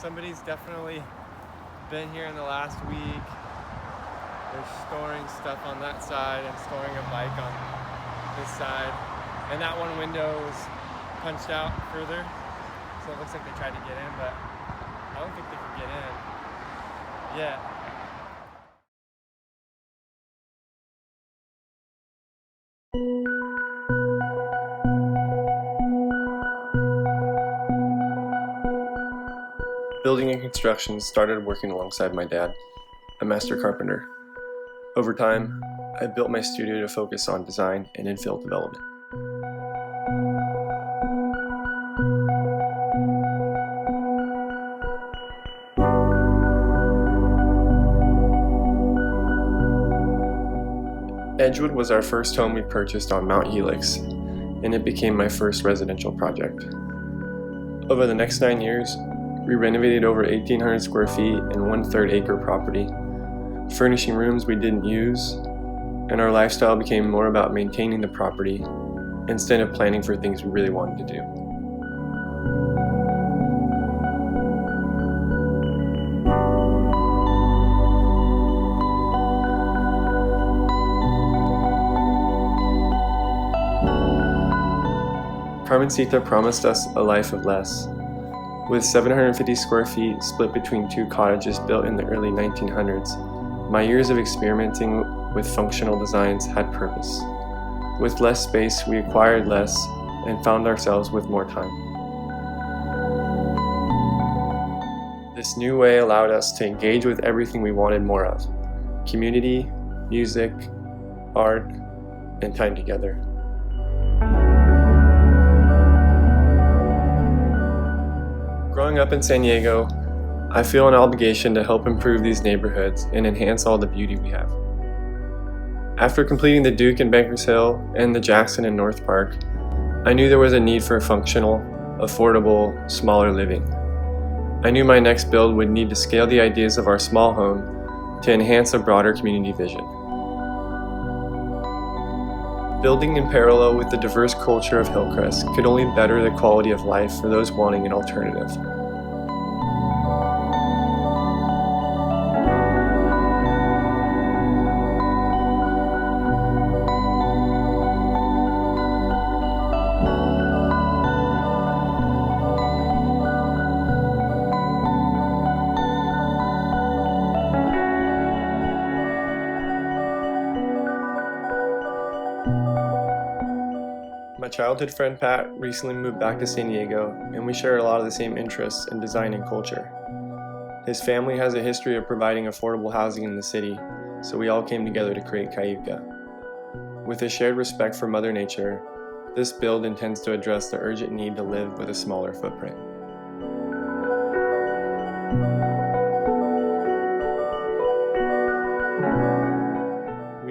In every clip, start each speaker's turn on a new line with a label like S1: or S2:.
S1: somebody's definitely been here in the last week. They're storing stuff on that side and storing a bike on this side. And that one window was punched out further, so it looks like they tried to get in, but I don't think they could get in yet.
S2: Building and construction started working alongside my dad, a master carpenter. Over time, I built my studio to focus on design and infill development. Edgewood was our first home we purchased on Mount Helix, and it became my first residential project. Over the next 9 years, we renovated over 1,800 square feet and 1/3 acre property, furnishing rooms we didn't use, and our lifestyle became more about maintaining the property instead of planning for things we really wanted to do. Carmencita promised us a life of less. With 750 square feet split between 2 cottages built in the early 1900s, my years of experimenting with functional designs had purpose. With less space, we acquired less and found ourselves with more time. This new way allowed us to engage with everything we wanted more of: community, music, art, and time together. Growing up in San Diego, I feel an obligation to help improve these neighborhoods and enhance all the beauty we have. After completing the Duke in Bankers Hill and the Jackson in North Park, I knew there was a need for functional, affordable, smaller living. I knew my next build would need to scale the ideas of our small home to enhance a broader community vision. Building in parallel with the diverse culture of Hillcrest could only better the quality of life for those wanting an alternative. My childhood friend Pat recently moved back to San Diego, and we share a lot of the same interests in design and culture. His family has a history of providing affordable housing in the city, so we all came together to create Cayuca. With a shared respect for Mother Nature, this build intends to address the urgent need to live with a smaller footprint.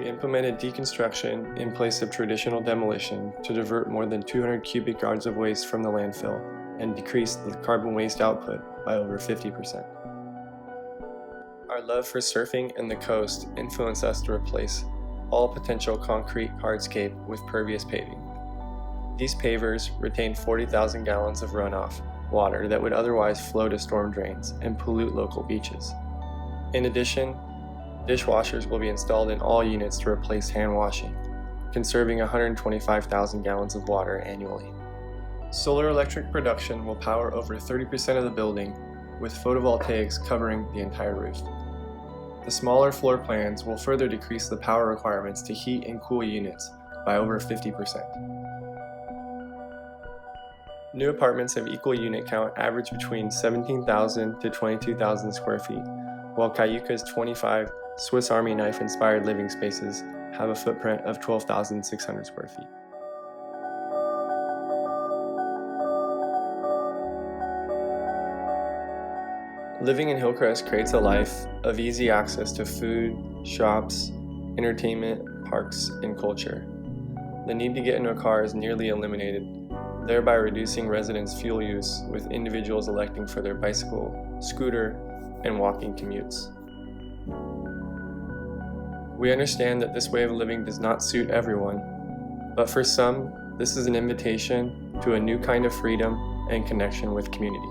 S2: Implemented deconstruction in place of traditional demolition to divert more than 200 cubic yards of waste from the landfill and decrease the carbon waste output by over 50%. Our love for surfing and the coast influenced us to replace all potential concrete hardscape with pervious paving. These pavers retain 40,000 gallons of runoff water that would otherwise flow to storm drains and pollute local beaches. In addition, dishwashers will be installed in all units to replace hand washing, conserving 125,000 gallons of water annually. Solar electric production will power over 30% of the building, with photovoltaics covering the entire roof. The smaller floor plans will further decrease the power requirements to heat and cool units by over 50%. New apartments of equal unit count average between 17,000 to 22,000 square feet, while Cayuca's 25 Swiss Army knife-inspired living spaces have a footprint of 12,600 square feet. Living in Hillcrest creates a life of easy access to food, shops, entertainment, parks, and culture. The need to get into a car is nearly eliminated, thereby reducing residents' fuel use, with individuals electing for their bicycle, scooter, and walking commutes. We understand that this way of living does not suit everyone, but for some, this is an invitation to a new kind of freedom and connection with community.